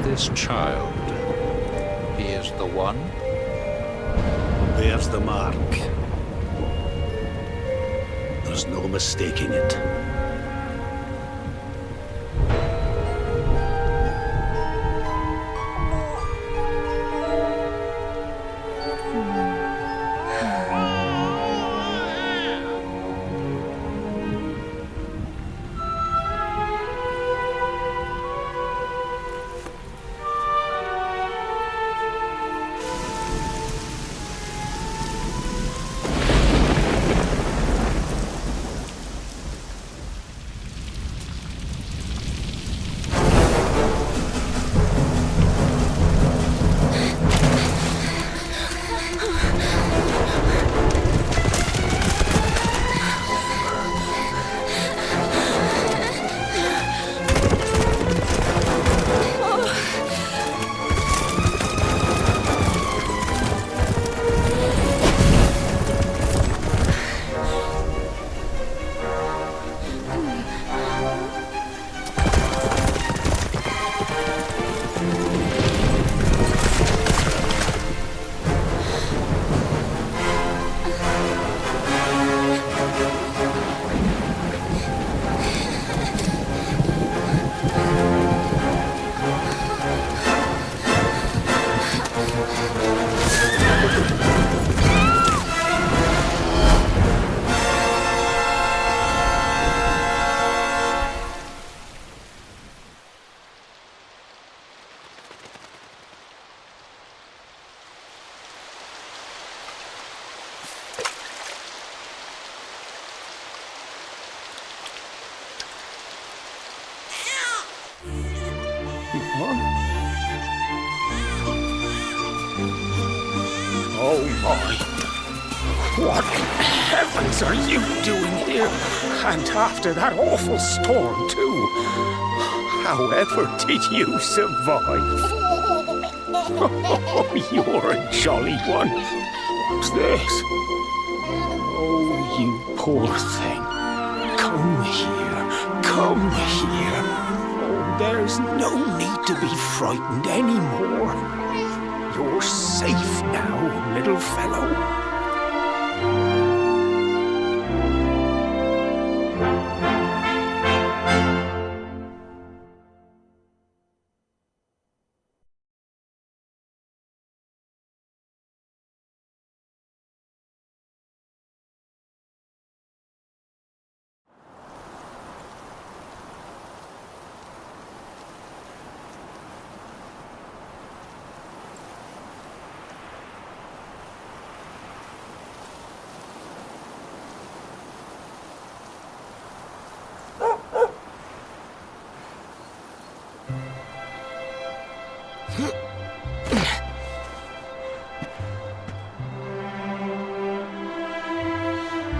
This child, he is the one? There's the mark. There's no mistaking it. Oh my! What in heavens are you doing here? And after that awful storm, too. However did you survive? Oh, you're a jolly one. What's this? Oh, you poor thing. Come here. Come here. Oh, there's no need to be frightened anymore. You're safe now, little fellow.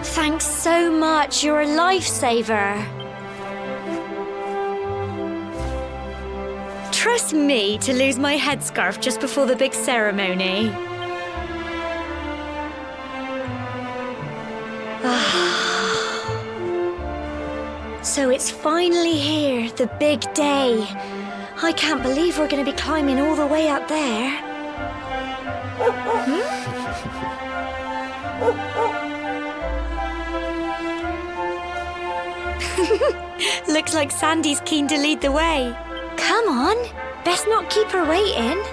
Thanks so much, you're a lifesaver. Trust me to lose my headscarf just before the big ceremony. So it's finally here, the big day. I can't believe we're going to be climbing all the way up there. Looks like Sandy's keen to lead the way. Come on, best not keep her waiting.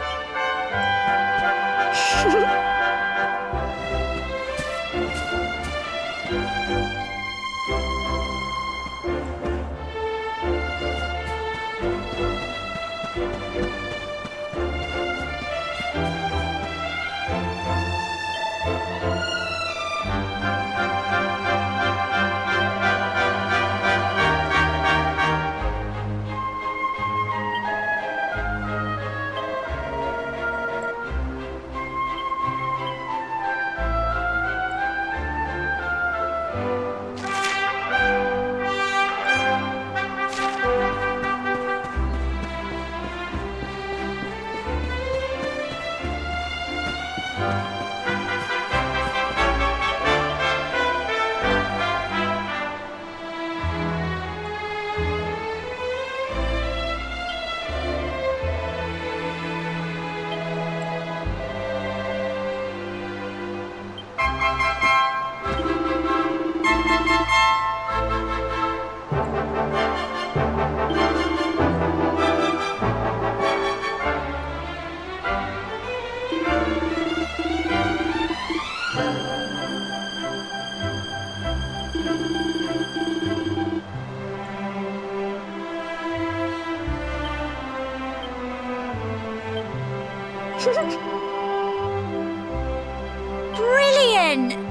Brilliant!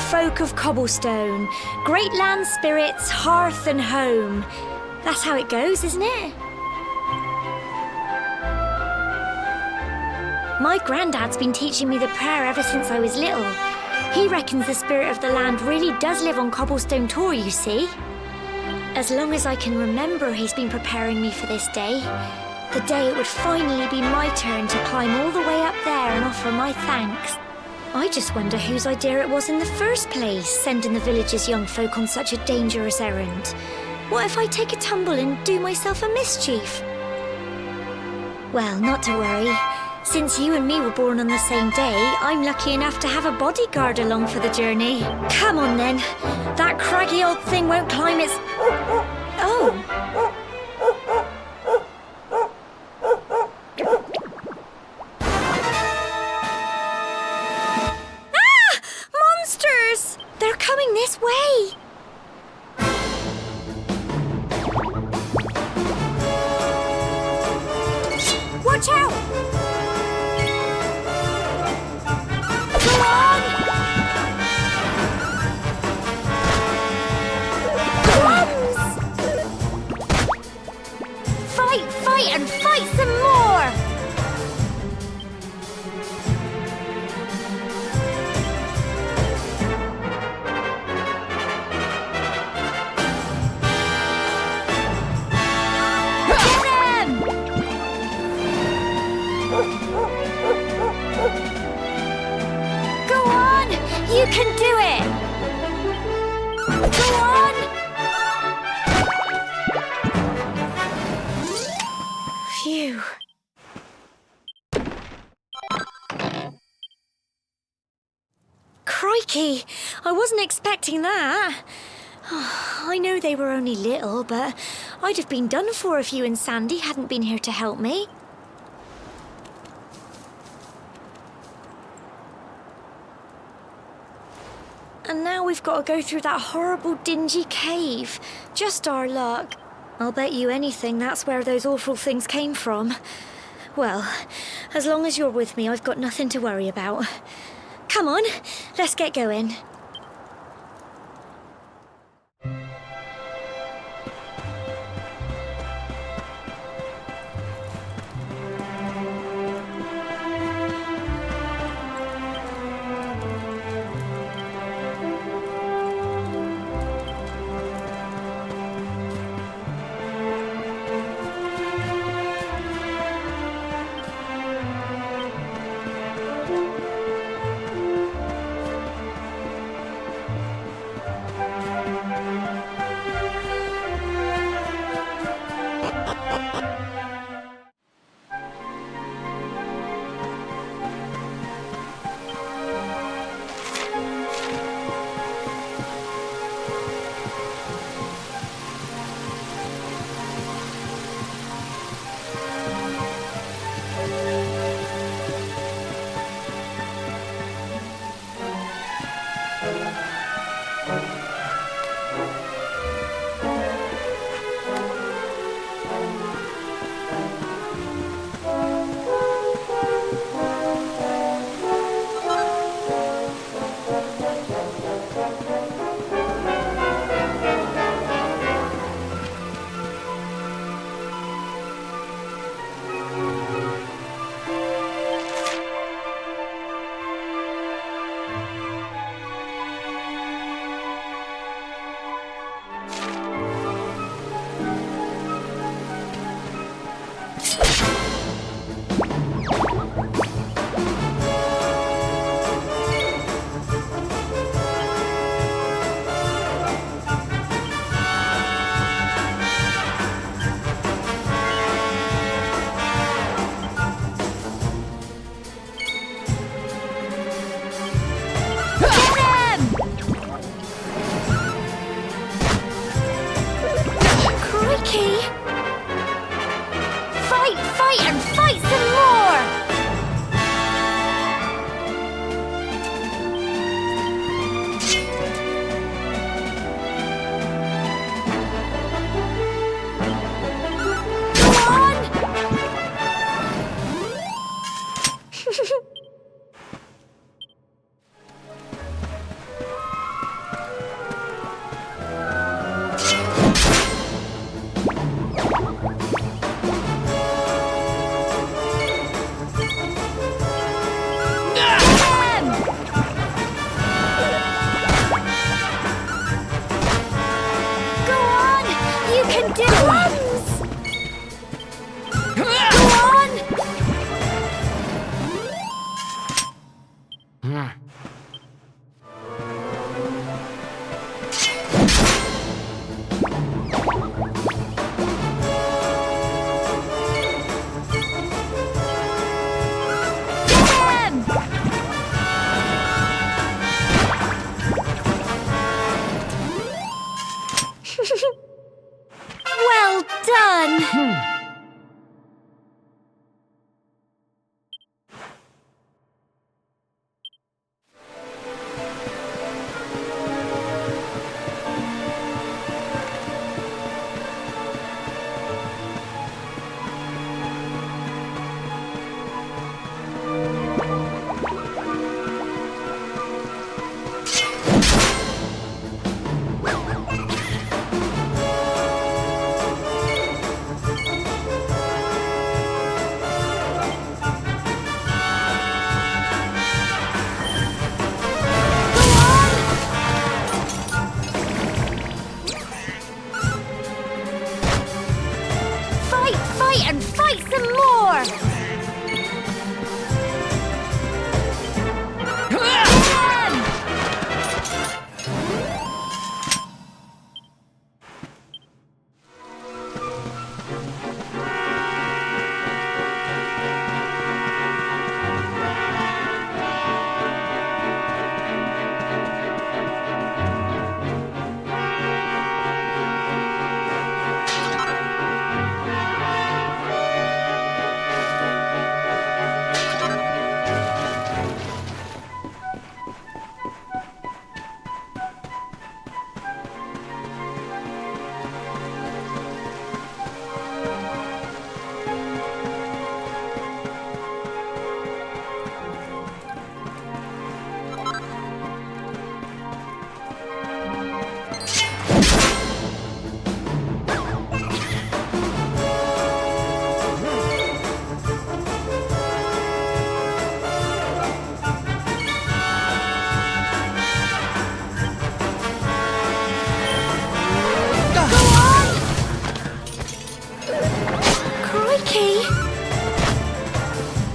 Folk of cobblestone, great land spirits, hearth and home. That's how it goes, isn't it? My granddad's been teaching me the prayer ever since I was little. He reckons the spirit of the land really does live on Cobblestone Tor, you see. As long as I can remember, he's been preparing me for this day. The day it would finally be my turn to climb all the way up there and offer my thanks. I just wonder whose idea it was in the first place, sending the village's young folk on such a dangerous errand. What if I take a tumble and do myself a mischief? Well, not to worry. Since you and me were born on the same day, I'm lucky enough to have a bodyguard along for the journey. Come on then. That craggy old thing won't climb its... Oh. They're coming this way! Watch out! Go on! Plums! Fight, and fight some more! You can do it! Go on! Phew. Crikey! I wasn't expecting that. I know they were only little, but I'd have been done for if you and Sandy hadn't been here to help me. And now we've got to go through that horrible, dingy cave. Just our luck. I'll bet you anything that's where those awful things came from. Well, as long as you're with me, I've got nothing to worry about. Come on, let's get going. Well done! And fight some more!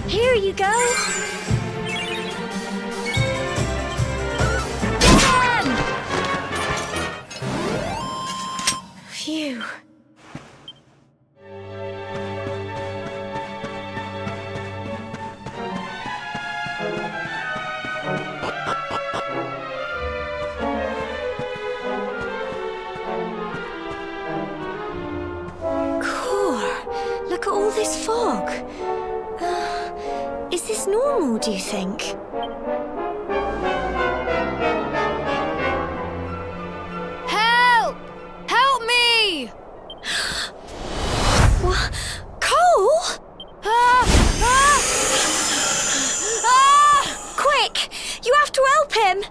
Here you go. Phew. Look at all this fog. Is this normal, do you think? Help! Help me! What? Cole? Quick! You have to help him!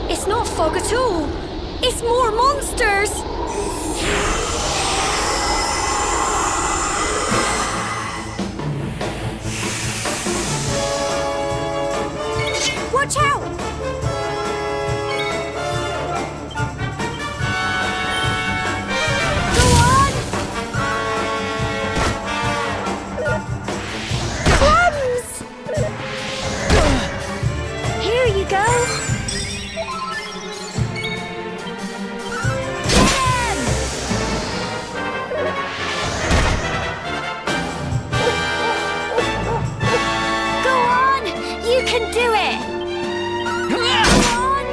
It's not fog at all. It's more monsters. Watch out! Go on! Crumbs! Here you go. Go on! You can do it! Go on!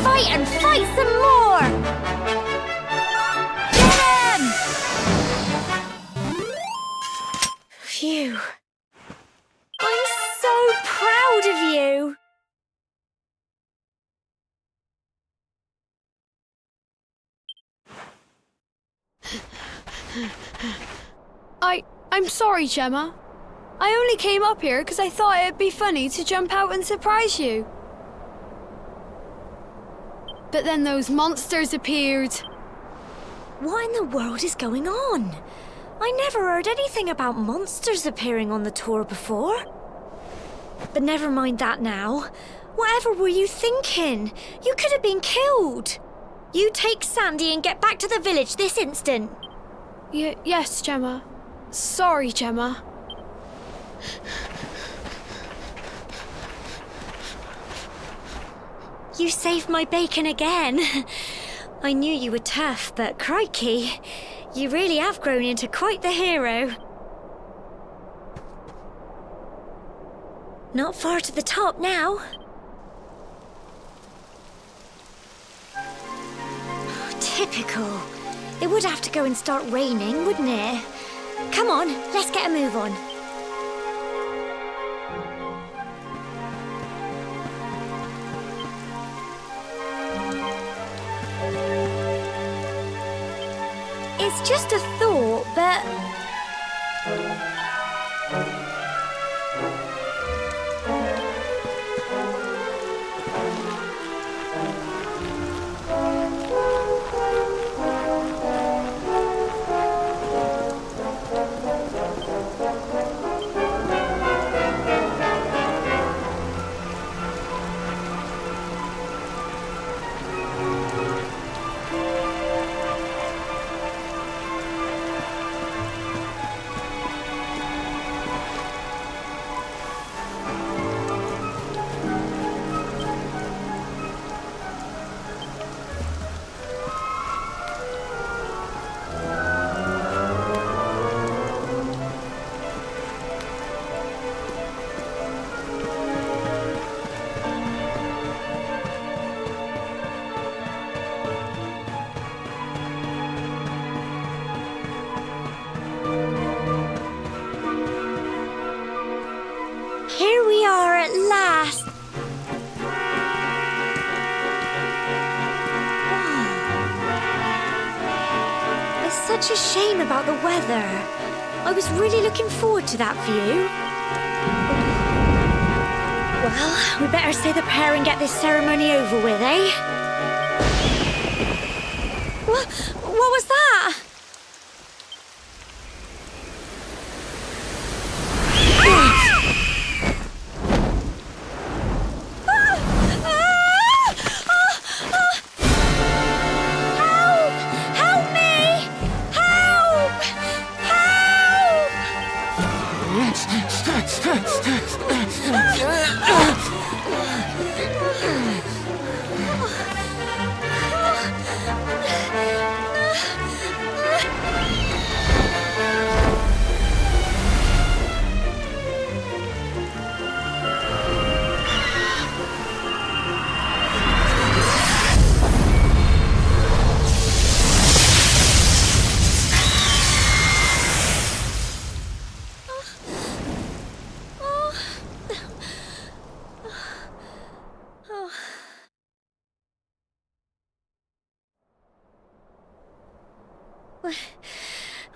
Fight, and fight some more! Get him! Phew. I'm so proud of you. I'm sorry, Gemma. I only came up here because I thought it'd be funny to jump out and surprise you. But then those monsters appeared. What in the world is going on? I never heard anything about monsters appearing on the tour before. But never mind that now. Whatever were you thinking? You could have been killed. You take Sandy and get back to the village this instant. Yes, Gemma. Sorry, Gemma. You saved my bacon again. I knew you were tough, but crikey, you really have grown into quite the hero. Not far to the top now. Typical. It would have to go and start raining, wouldn't it? Come on, let's get a move on. It's just a thought, but... Here we are at last. It's such a shame about the weather. I was really looking forward to that view. Well, we better say the prayer and get this ceremony over with, eh? What was that?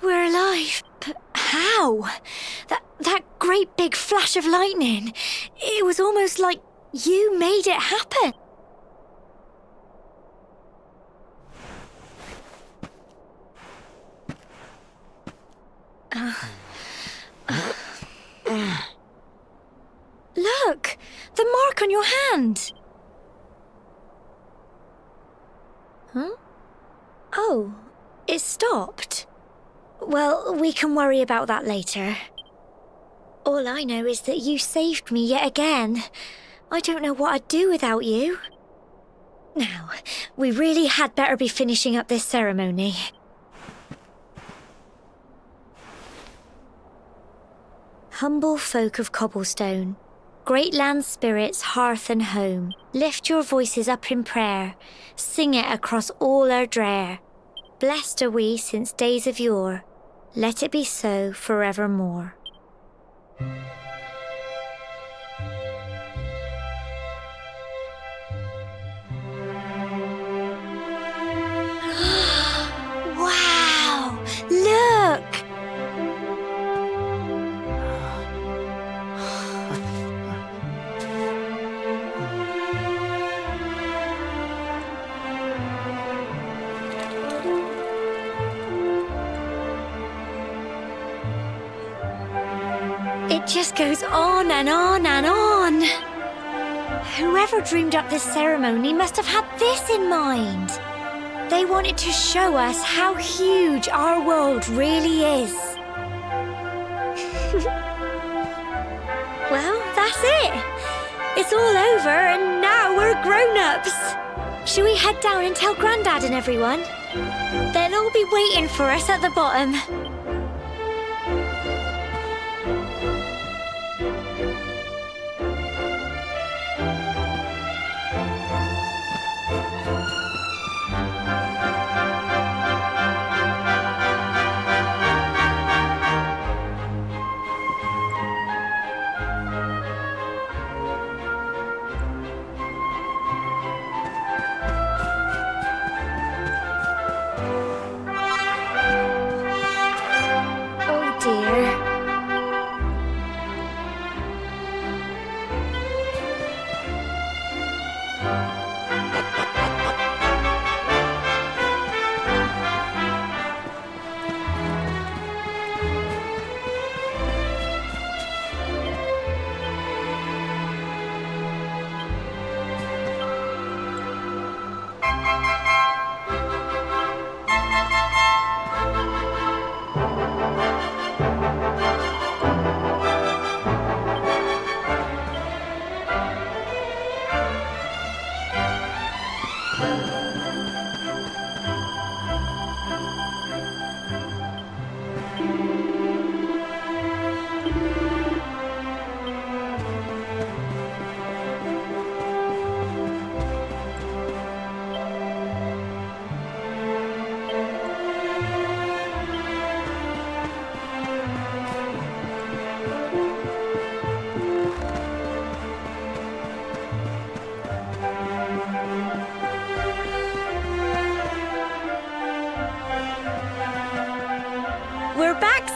We're alive, but how? That great big flash of lightning, it was almost like you made it happen. on your hand? Huh? Oh, it stopped. Well, we can worry about that later. All I know is that you saved me yet again. I don't know what I'd do without you. Now, we really had better be finishing up this ceremony. Humble folk of cobblestone, great land spirits, hearth and home, lift your voices up in prayer, sing it across all our drear. Blessed are we since days of yore, let it be so forevermore. Wow! Look! It just goes on and on and on. Whoever dreamed up this ceremony must have had this in mind. They wanted to show us how huge our world really is. Well, that's it. It's all over and now we're grown-ups. Shall we head down and tell Grandad and everyone? They'll all be waiting for us at the bottom.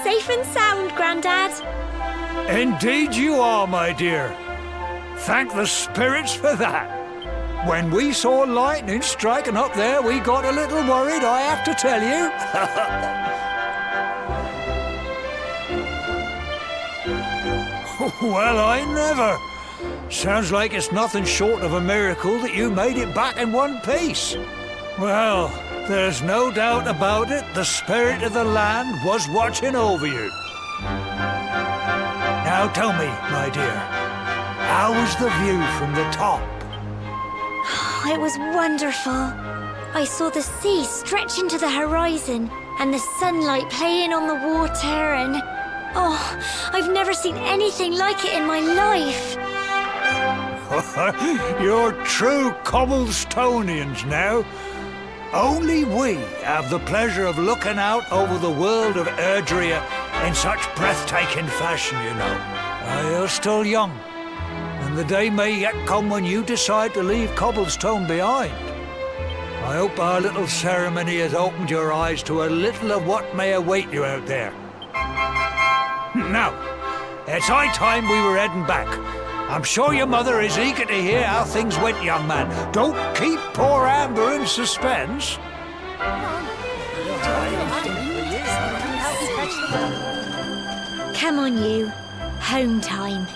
Safe and sound, Grandad. Indeed you are, my dear. Thank the spirits for that. When we saw lightning striking up there, we got a little worried, I have to tell you. Well, I never. Sounds like it's nothing short of a miracle that you made it back in one piece. Well, there's no doubt about it, the spirit of the land was watching over you. Now tell me, my dear, how was the view from the top? It was wonderful. I saw the sea stretch into the horizon and the sunlight playing on the water and... Oh, I've never seen anything like it in my life. You're true Cobblestonians now. Only we have the pleasure of looking out over the world of Erdrea in such breathtaking fashion, you know. You're still young, and the day may yet come when you decide to leave Cobblestone behind. I hope our little ceremony has opened your eyes to a little of what may await you out there. Now, it's high time we were heading back. I'm sure your mother is eager to hear how things went, young man. Don't keep poor Amber in suspense. Come on, you. Home time.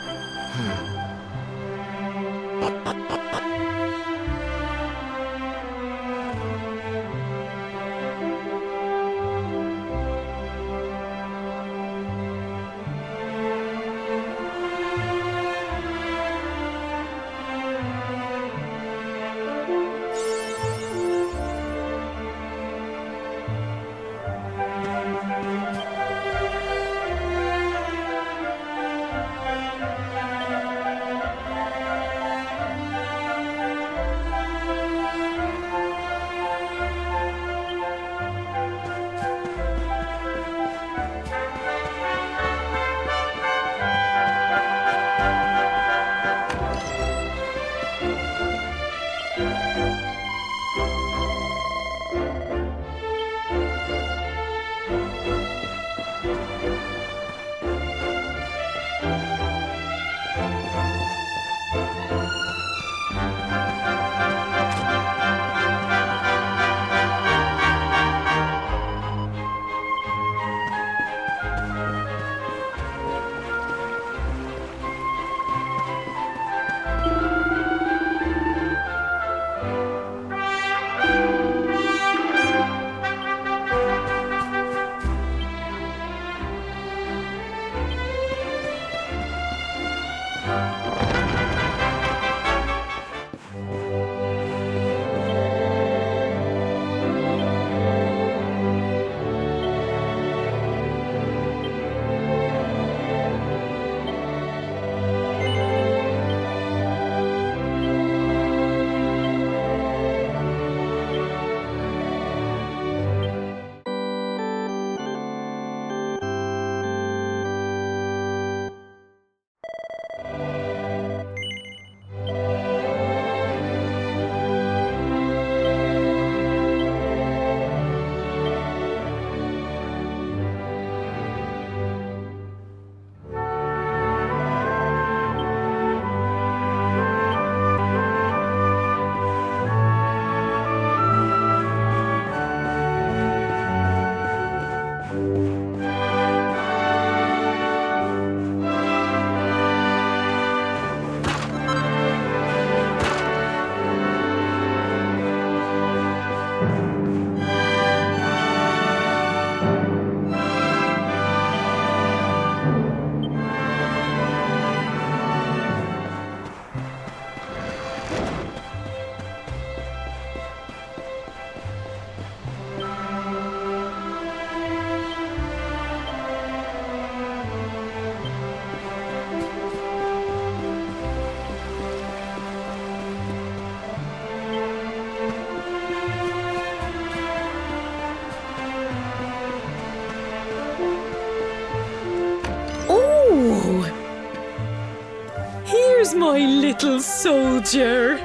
My little soldier.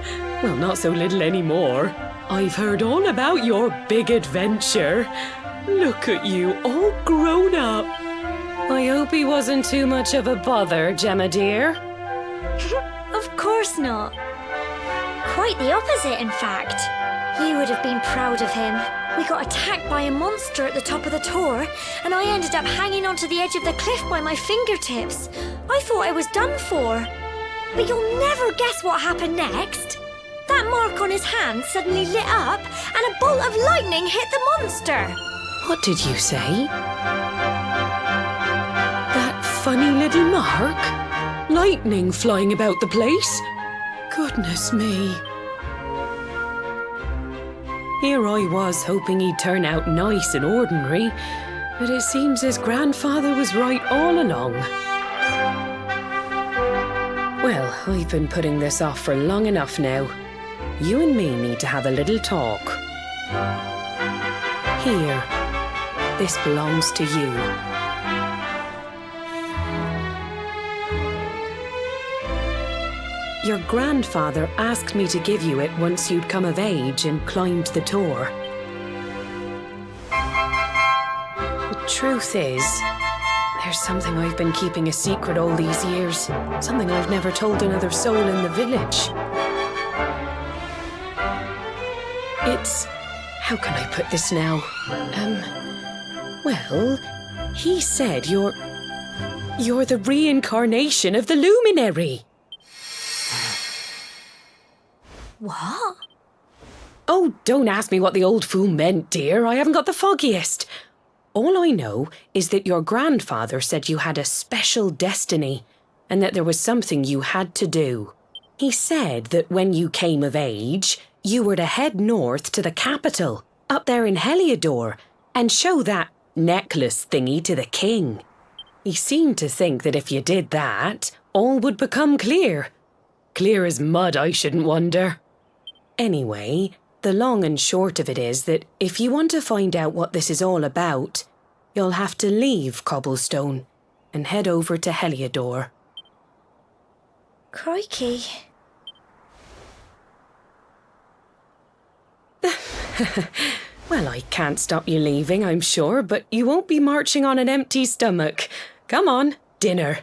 Well, not so little anymore. I've heard all about your big adventure. Look at you, all grown up. I hope he wasn't too much of a bother, Gemma dear. Of course not. Quite the opposite, in fact. You would have been proud of him. We got attacked by a monster at the top of the tour, and I ended up hanging onto the edge of the cliff by my fingertips. I thought I was done for. But you'll never guess what happened next. That mark on his hand suddenly lit up, and a bolt of lightning hit the monster. What did you say? That funny little mark? Lightning flying about the place? Goodness me. Here I was hoping he'd turn out nice and ordinary, but it seems his grandfather was right all along. Well, I've been putting this off for long enough now. You and me need to have a little talk. Here, this belongs to you. Your grandfather asked me to give you it once you'd come of age and climbed the tour. The truth is, there's something I've been keeping a secret all these years. Something I've never told another soul in the village. It's... how can I put this now? Well, he said you're the reincarnation of the luminary. What? Oh, don't ask me what the old fool meant, dear. I haven't got the foggiest. All I know is that your grandfather said you had a special destiny and that there was something you had to do. He said that when you came of age, you were to head north to the capital, up there in Heliodor, and show that necklace thingy to the king. He seemed to think that if you did that, all would become clear. Clear as mud, I shouldn't wonder. Anyway, the long and short of it is that if you want to find out what this is all about, you'll have to leave Cobblestone and head over to Heliodor. Crikey. Well, I can't stop you leaving, I'm sure, but you won't be marching on an empty stomach. Come on, dinner.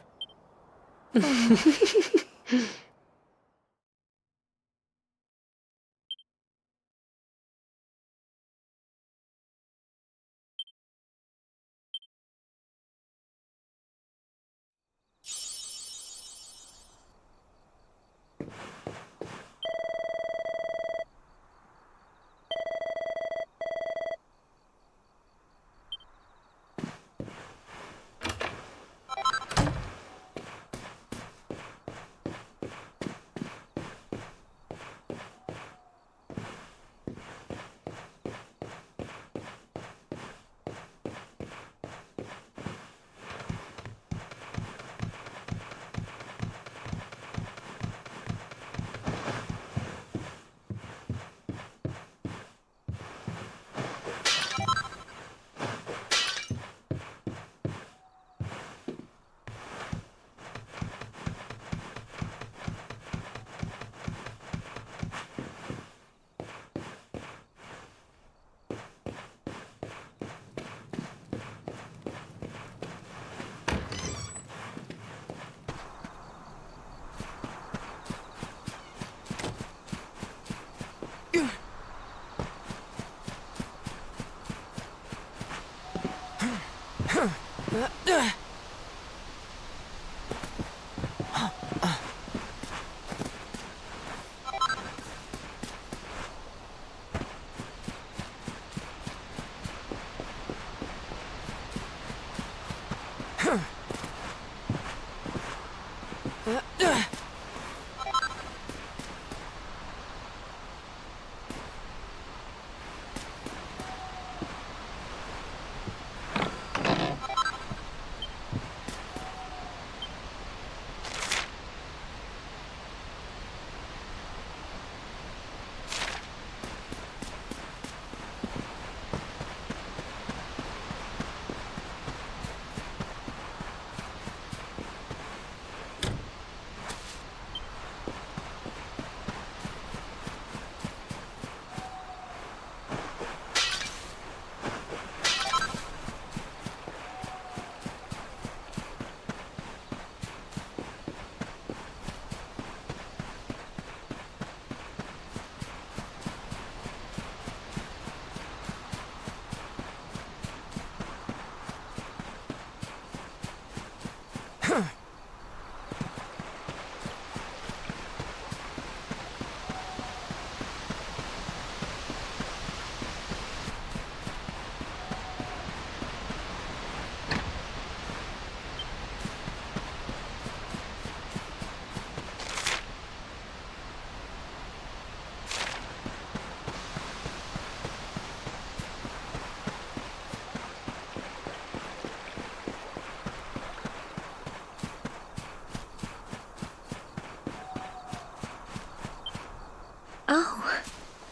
Oh,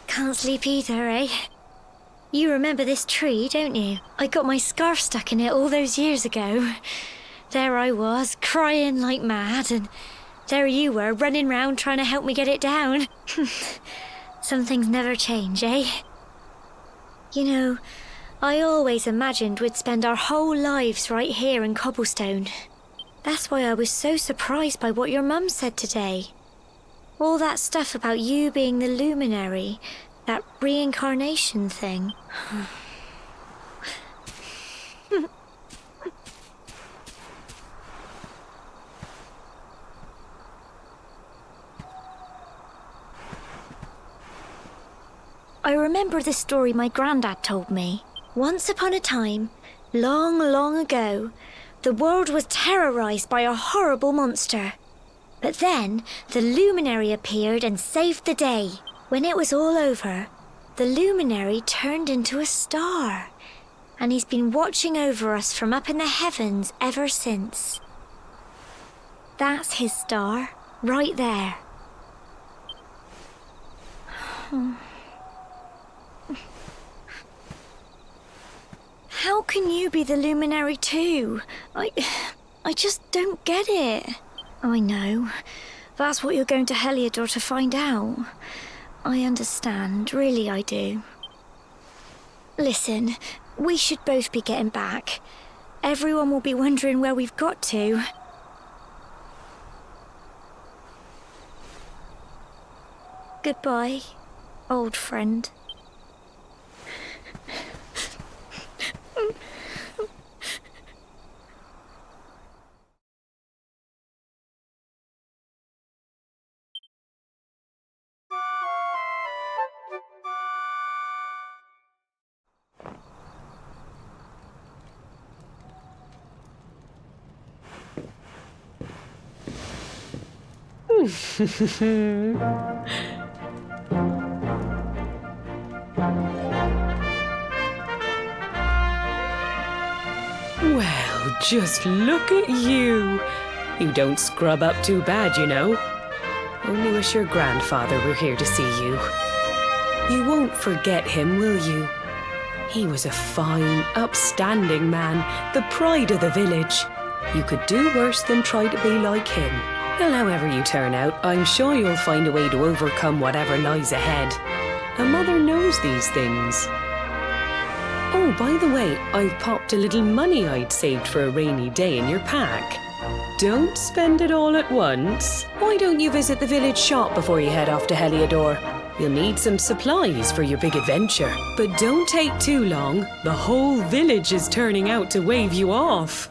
can't sleep either, eh? You remember this tree, don't you? I got my scarf stuck in it all those years ago. There I was, crying like mad, and there you were, running round trying to help me get it down. Some things never change, eh? You know, I always imagined we'd spend our whole lives right here in Cobblestone. That's why I was so surprised by what your mum said today. All that stuff about you being the luminary, that reincarnation thing. I remember the story my granddad told me. Once upon a time, long, long ago, the world was terrorized by a horrible monster. But then, the luminary appeared and saved the day. When it was all over, the luminary turned into a star. And he's been watching over us from up in the heavens ever since. That's his star, right there. How can you be the luminary too? I just don't get it. I know. That's what you're going to Heliodor to find out. I understand, really I do. Listen, we should both be getting back. Everyone will be wondering where we've got to. Goodbye, old friend. Well, just look at you. You don't scrub up too bad, you know. Only wish your grandfather were here to see you. You won't forget him, will you? He was a fine, upstanding man, the pride of the village. You could do worse than try to be like him. Well, however you turn out, I'm sure you'll find a way to overcome whatever lies ahead. A mother knows these things. Oh, by the way, I've popped a little money I'd saved for a rainy day in your pack. Don't spend it all at once. Why don't you visit the village shop before you head off to Heliodor? You'll need some supplies for your big adventure. But don't take too long. The whole village is turning out to wave you off.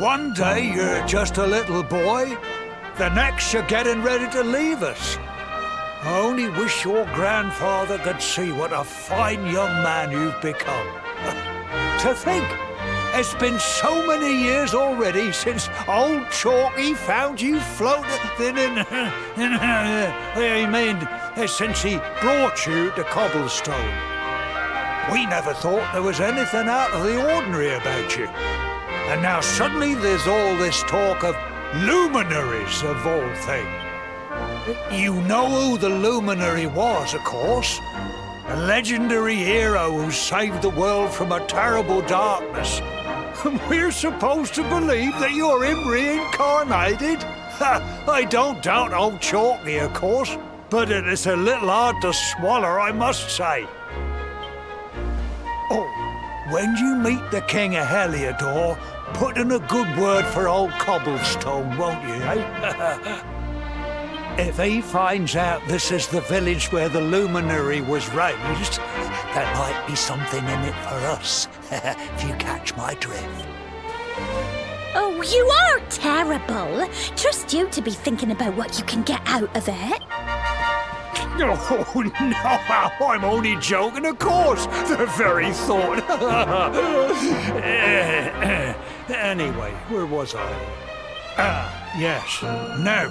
One day you're just a little boy, the next you're getting ready to leave us. I only wish your grandfather could see what a fine young man you've become. To think, it's been so many years already since old Chalky found you floating since he brought you to Cobblestone. We never thought there was anything out of the ordinary about you. And now suddenly there's all this talk of luminaries of all things. You know who the luminary was, of course. A legendary hero who saved the world from a terrible darkness. And we're supposed to believe that you're him reincarnated? I don't doubt old Chalky, of course, but it is a little hard to swallow, I must say. Oh, when you meet the King of Heliodor, put in a good word for old Cobblestone, won't you, eh? If he finds out this is the village where the luminary was raised, there might be something in it for us, if you catch my drift. Oh, you are terrible. Trust you to be thinking about what you can get out of it. Oh, no, I'm only joking, of course. The very thought. Anyway, where was I? Yes. Now,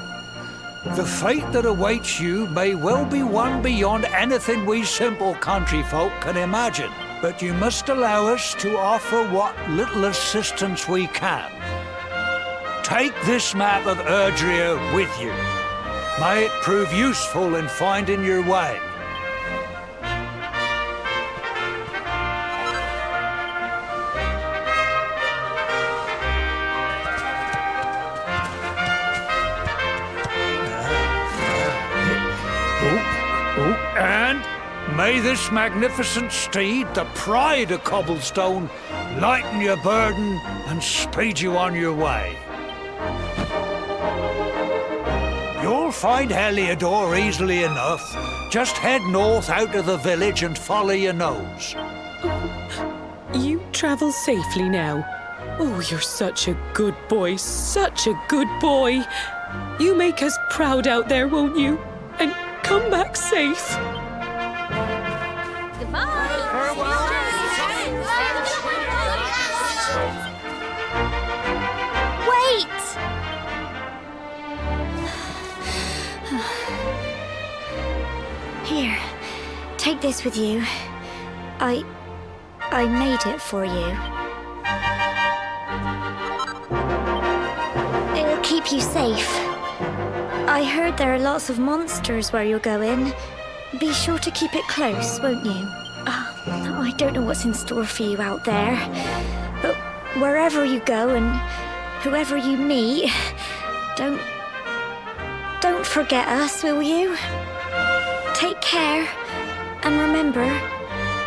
the fate that awaits you may well be one beyond anything we simple country folk can imagine. But you must allow us to offer what little assistance we can. Take this map of Erdrea with you. May it prove useful in finding your way. And may this magnificent steed, the pride of Cobblestone, lighten your burden and speed you on your way. You'll find Heliodor easily enough. Just head north out of the village and follow your nose. You travel safely now. Oh, you're such a good boy, such a good boy. You make us proud out there, won't you? And come back safe. Goodbye. Wait! Here, take this with you. I made it for you. It'll keep you safe. I heard there are lots of monsters where you're going. Be sure to keep it close, won't you? I don't know what's in store for you out there, but wherever you go and whoever you meet, don't forget us, will you? Take care, and remember,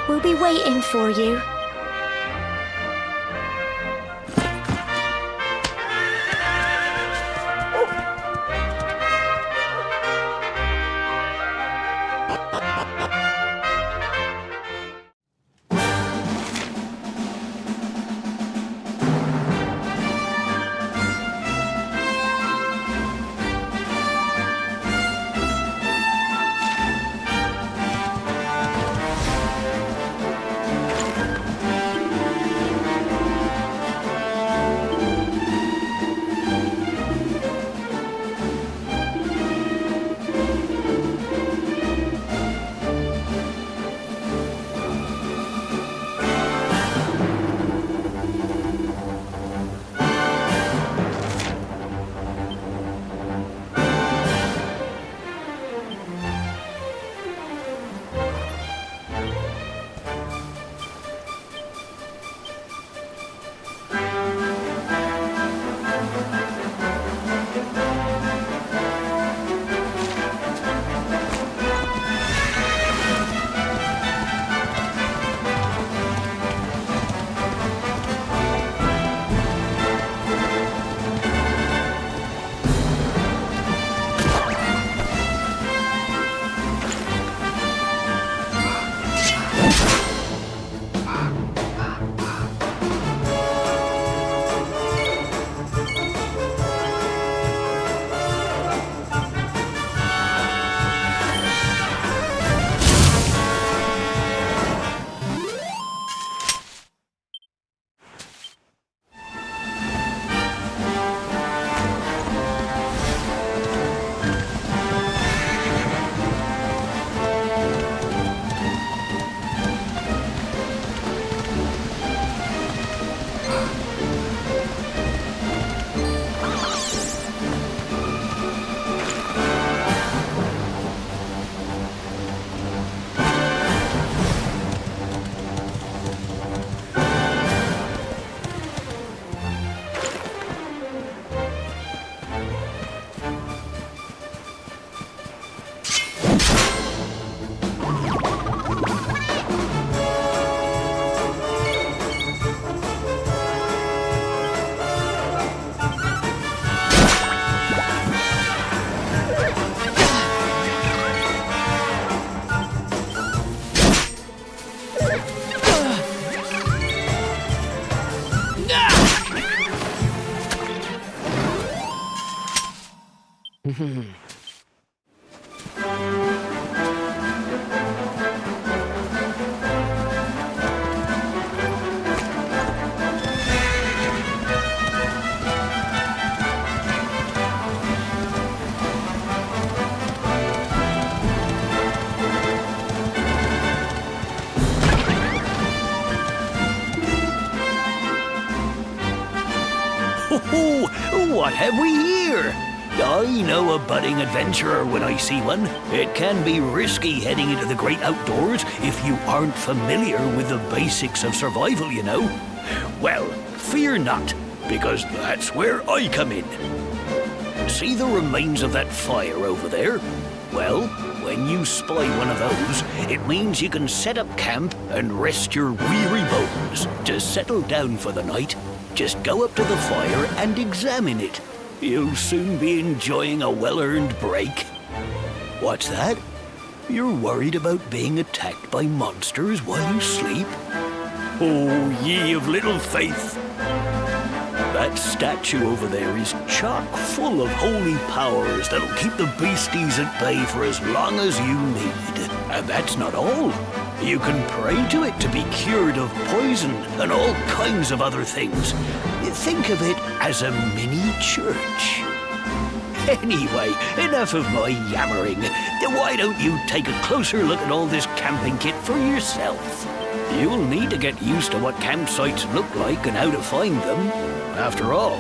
we'll be waiting for you. Oh, what have we here? I know a budding adventurer when I see one. It can be risky heading into the great outdoors if you aren't familiar with the basics of survival, you know. Well, fear not, because that's where I come in. See the remains of that fire over there? Well, when you spy one of those, it means you can set up camp and rest your weary bones. To settle down for the night, just go up to the fire and examine it. You'll soon be enjoying a well-earned break. What's that? You're worried about being attacked by monsters while you sleep? Oh, ye of little faith! That statue over there is chock full of holy powers that'll keep the beasties at bay for as long as you need. And that's not all. You can pray to it to be cured of poison and all kinds of other things. Think of it as a mini church. Anyway, enough of my yammering. Why don't you take a closer look at all this camping kit for yourself? You'll need to get used to what campsites look like and how to find them. After all,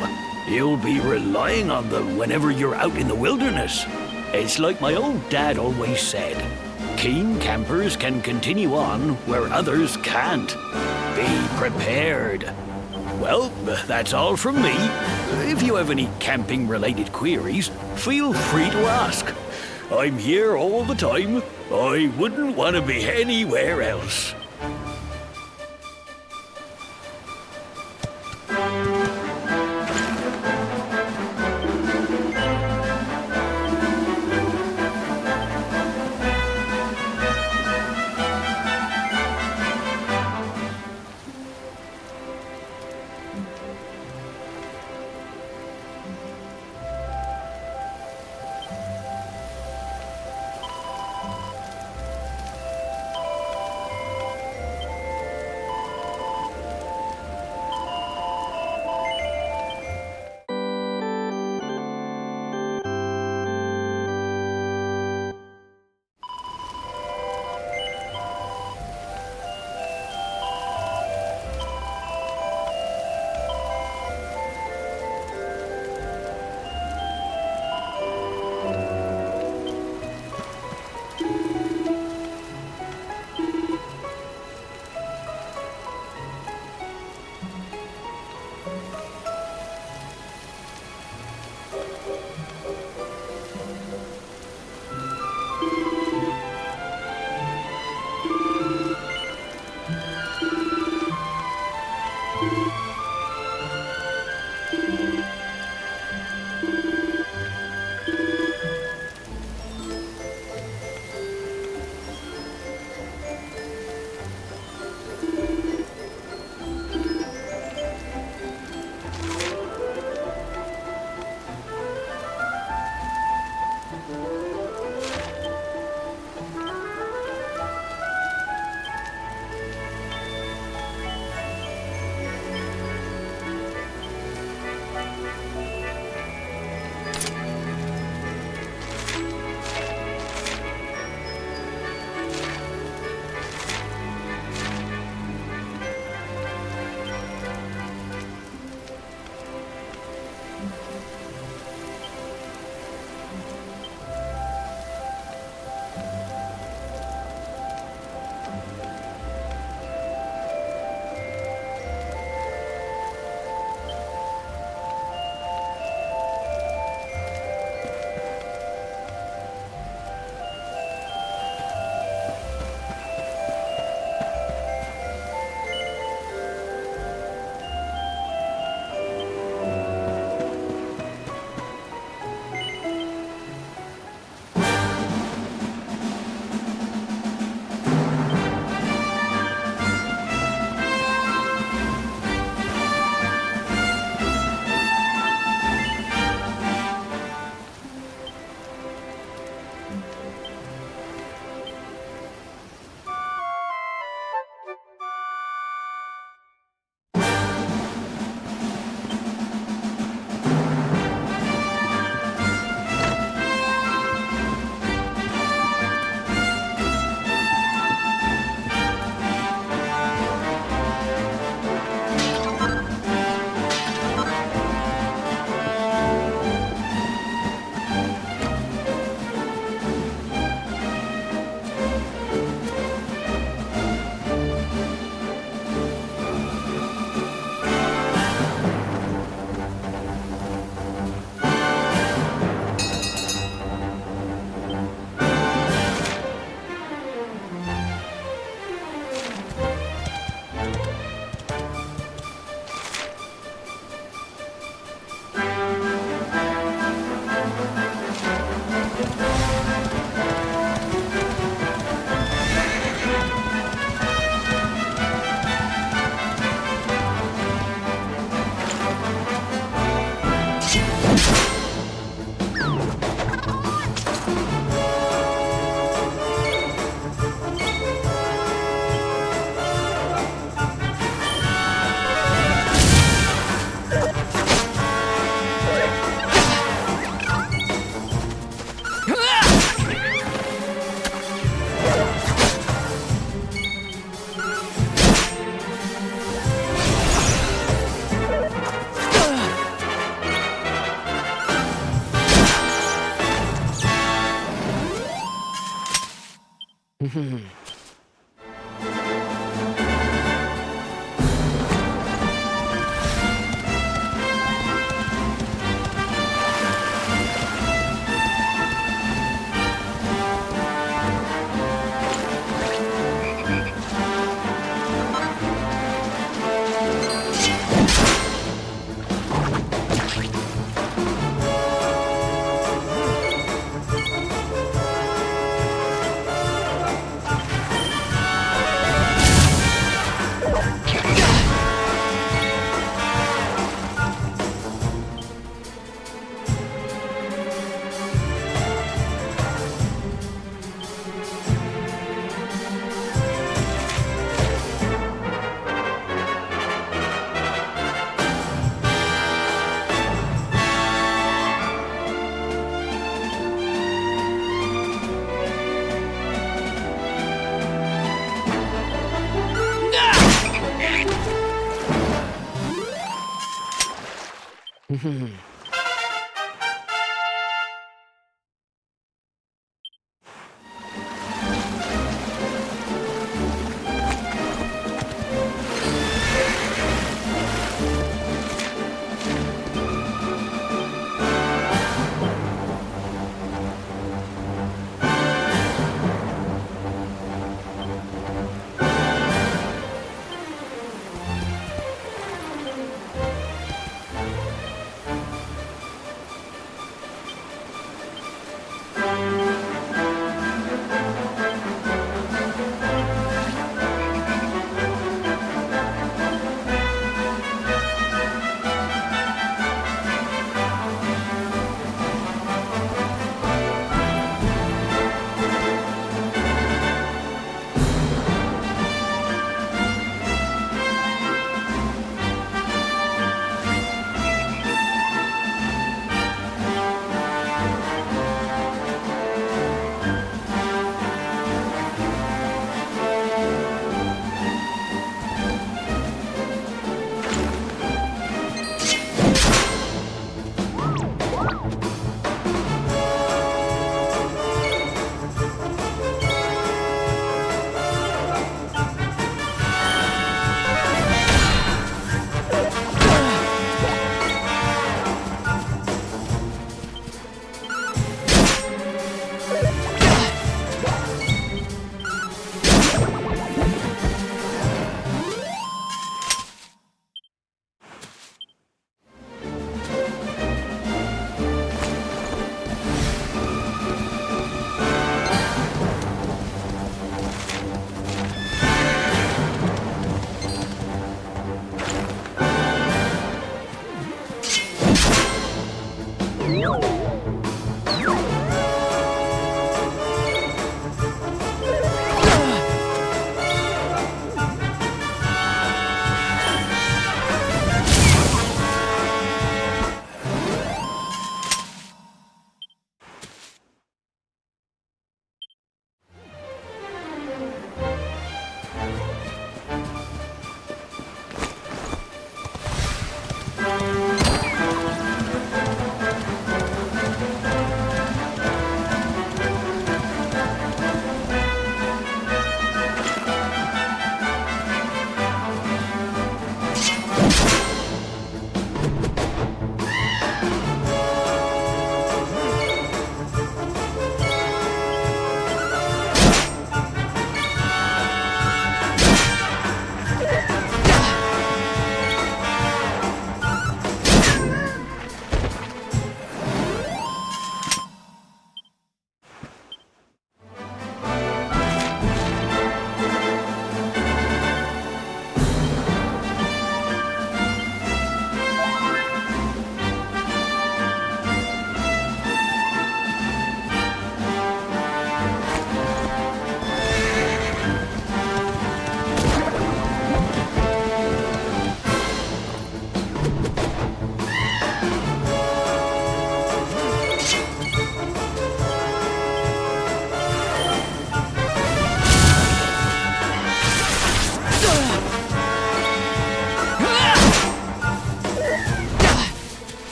you'll be relying on them whenever you're out in the wilderness. It's like my old dad always said, keen campers can continue on where others can't. Be prepared. Well, that's all from me. If you have any camping-related queries, feel free to ask. I'm here all the time. I wouldn't want to be anywhere else.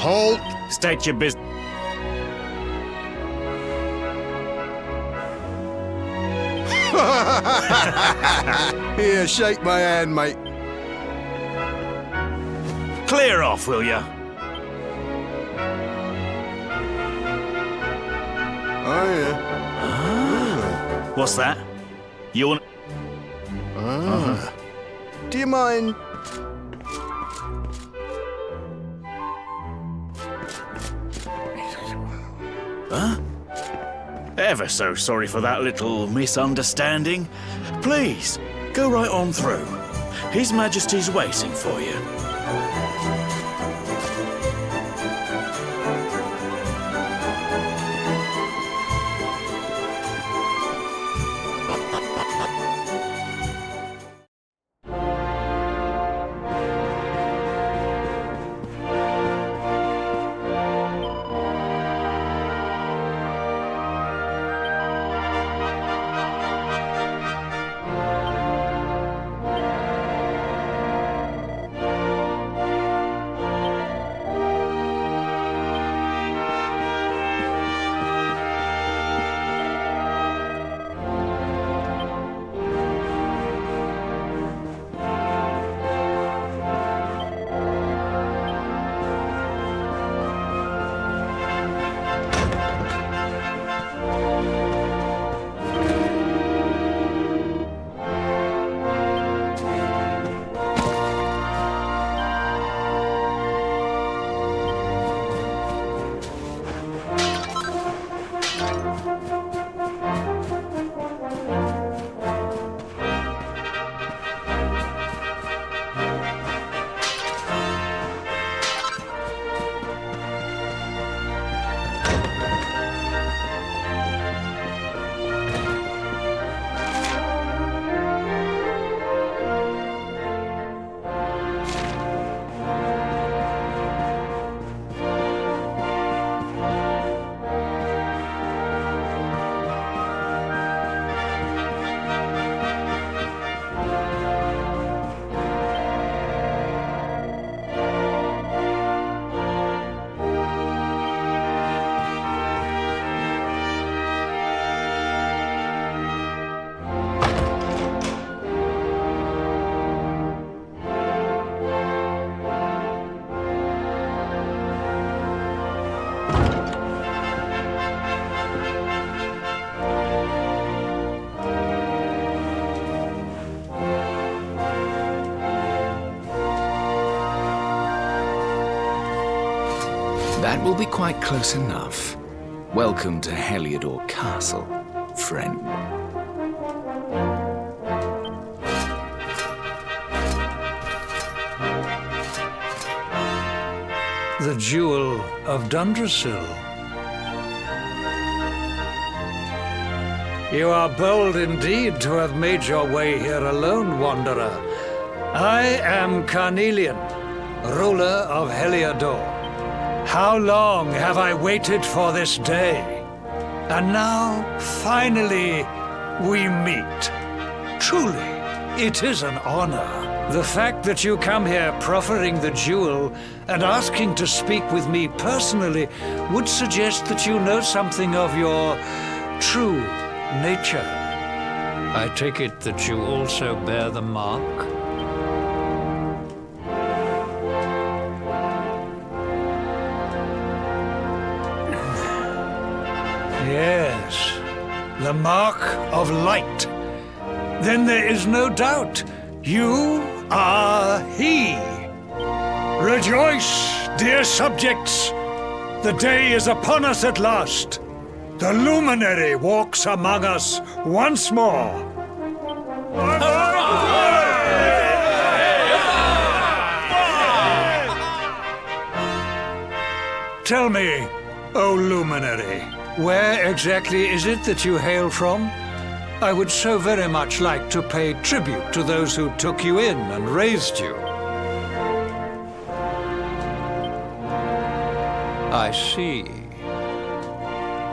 Halt! State your business. Here, shake my hand, mate. Clear off, will ya? Oh, yeah. What's that? You want... Do you mind? Huh? Ever so sorry for that little misunderstanding. Please, go right on through. His Majesty's waiting for you. That will be quite close enough. Welcome to Heliodor Castle, friend. The Jewel of Dundrasil. You are bold indeed to have made your way here alone, Wanderer. I am Carnelian, ruler of Heliodor. How long have I waited for this day? And now, finally, we meet. Truly, it is an honor. The fact that you come here proffering the jewel and asking to speak with me personally would suggest that you know something of your true nature. I take it that you also bear the mark? Yes, the mark of light. Then there is no doubt. You are he. Rejoice, dear subjects. The day is upon us at last. The luminary walks among us once more. Tell me, O luminary, where exactly is it that you hail from? I would so very much like to pay tribute to those who took you in and raised you. I see.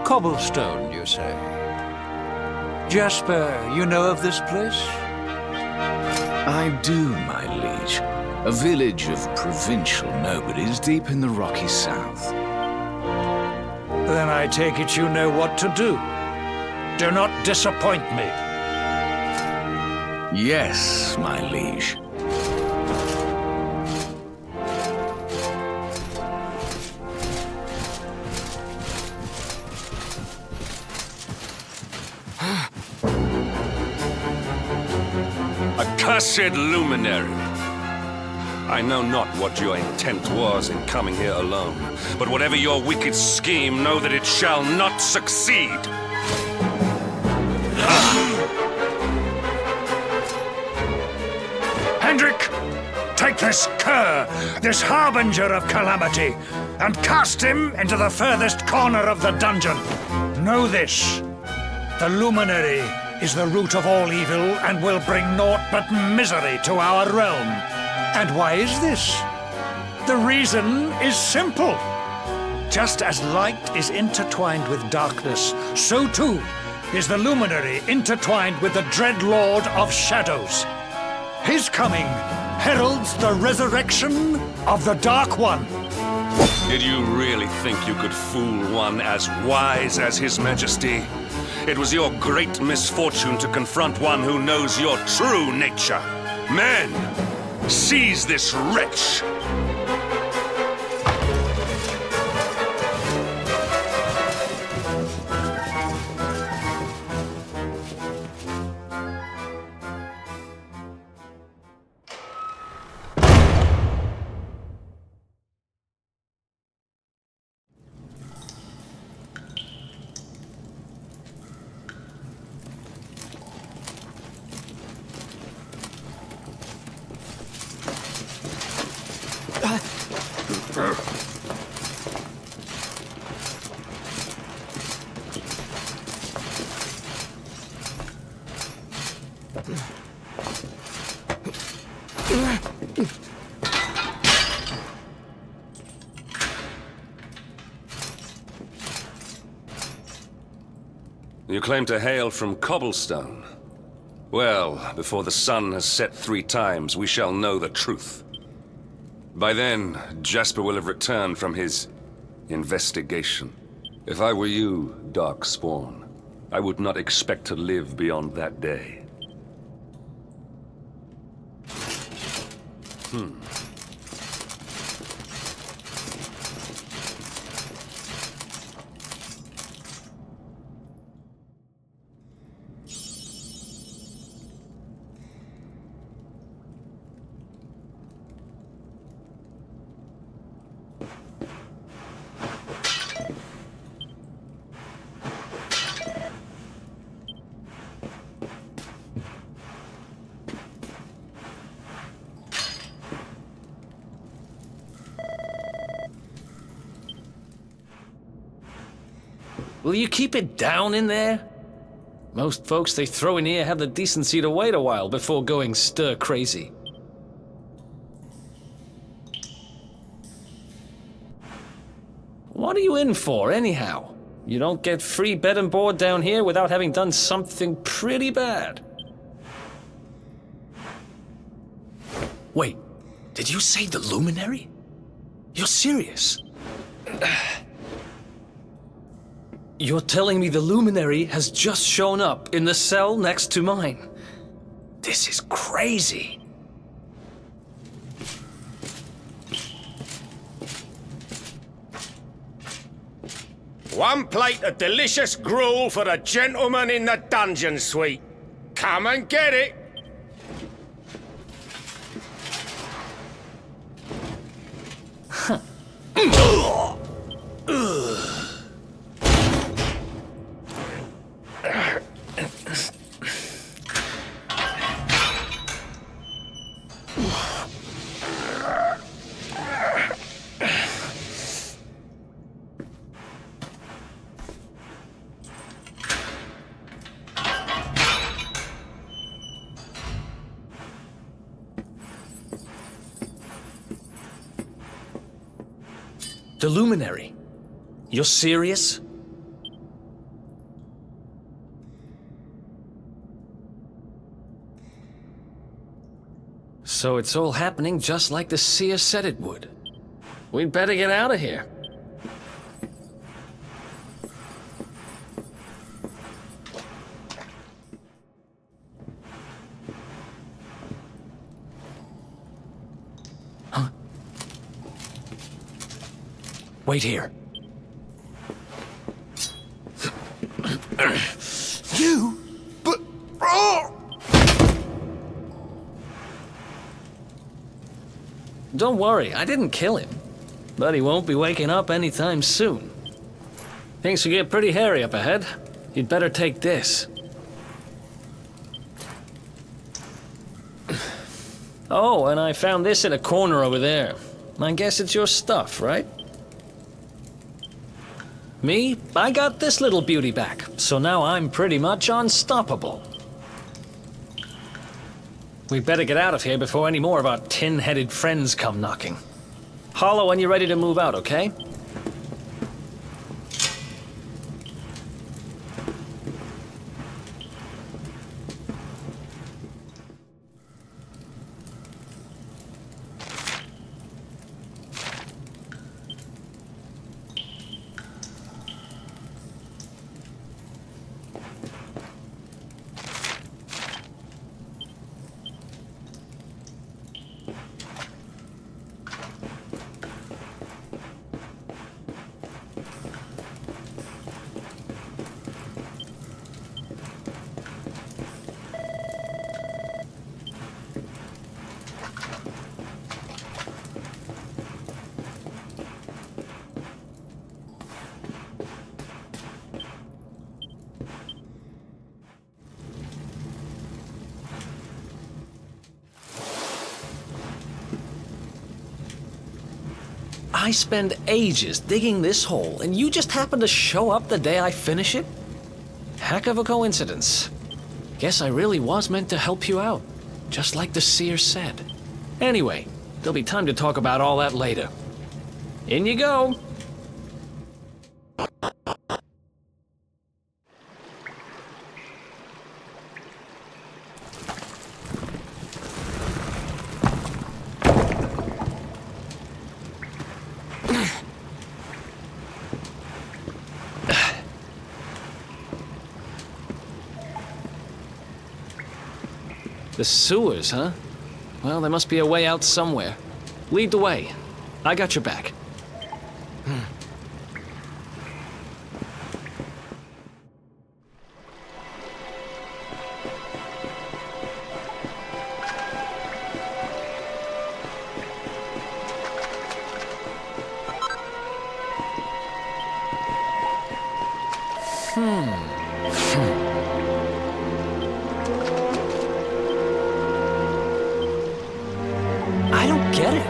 Cobblestone, you say? Jasper, you know of this place? I do, my liege. A village of provincial nobodies deep in the rocky south. Then I take it you know what to do. Do not disappoint me. Yes, my liege. Accursed luminary! I know not what your intent was in coming here alone, but whatever your wicked scheme, know that it shall not succeed! Hendrik! Take this cur, this harbinger of calamity, and cast him into the furthest corner of the dungeon. Know this. The luminary is the root of all evil and will bring naught but misery to our realm. And why is this? The reason is simple. Just as light is intertwined with darkness, so too is the luminary intertwined with the dread lord of shadows. His coming heralds the resurrection of the Dark One. Did you really think you could fool one as wise as His Majesty? It was your great misfortune to confront one who knows your true nature. Men, seize this wretch! You claim to hail from Cobblestone. Well, before the sun has set 3 times, we shall know the truth. By then, Jasper will have returned from his investigation. If I were you, Darkspawn, I would not expect to live beyond that day. Will you keep it down in there? Most folks they throw in here have the decency to wait a while before going stir crazy. What are you in for, anyhow? You don't get free bed and board down here without having done something pretty bad. Wait, did you say the Luminary? You're serious? You're telling me the Luminary has just shown up in the cell next to mine? This is crazy. One plate of delicious gruel for the gentleman in the dungeon suite. Come and get it. The Luminary? You're serious? So it's all happening just like the seer said it would. We'd better get out of here. Huh? Wait here. You? But... Oh! Don't worry, I didn't kill him. But he won't be waking up anytime soon. Things will get pretty hairy up ahead. You'd better take this. Oh, and I found this in a corner over there. I guess it's your stuff, right? Me? I got this little beauty back, so now I'm pretty much unstoppable. We better get out of here before any more of our tin-headed friends come knocking. Holler when you're ready to move out, okay? I spend ages digging this hole, and you just happen to show up the day I finish it? Heck of a coincidence. Guess I really was meant to help you out, just like the seer said. Anyway, there'll be time to talk about all that later. In you go. The sewers, huh? Well, there must be a way out somewhere. Lead the way. I got your back. I don't get it.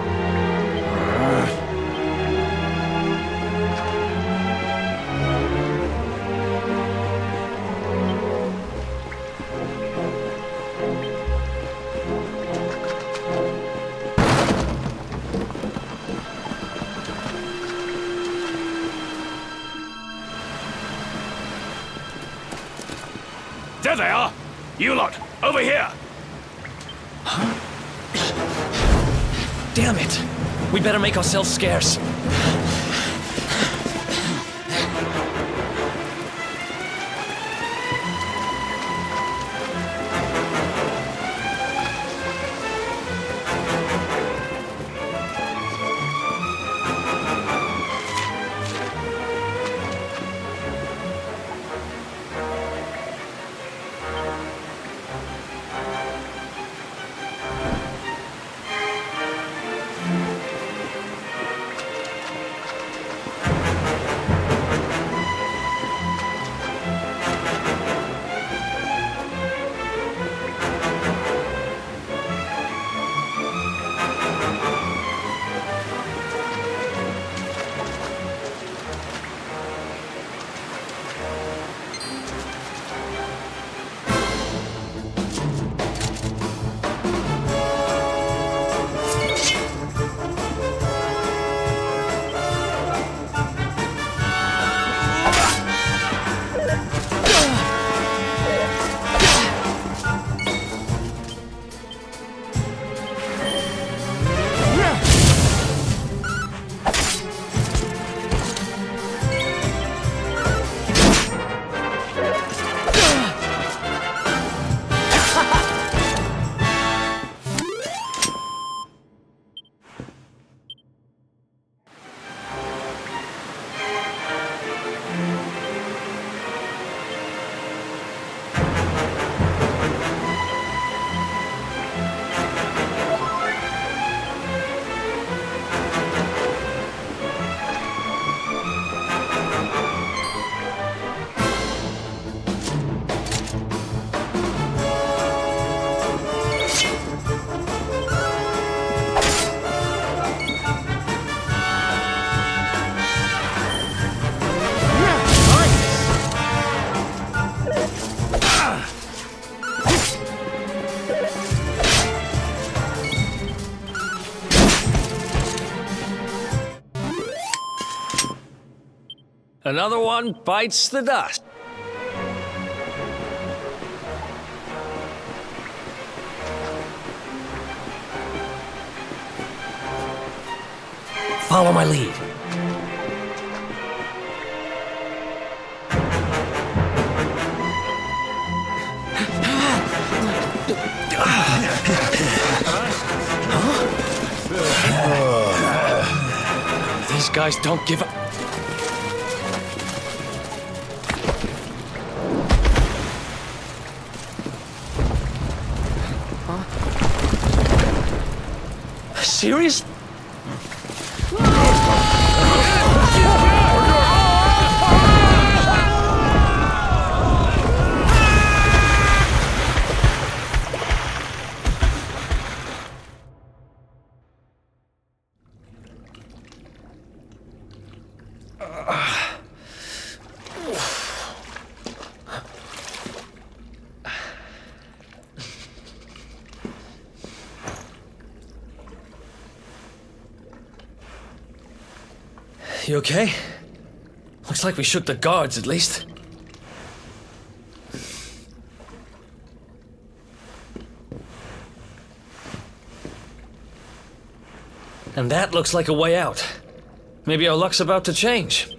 There they are! You lot, over here! Damn it! We better make ourselves scarce. Another one bites the dust. Follow my lead. These guys don't give up. Serious? You okay? Looks like we shook the guards, at least. And that looks like a way out. Maybe our luck's about to change.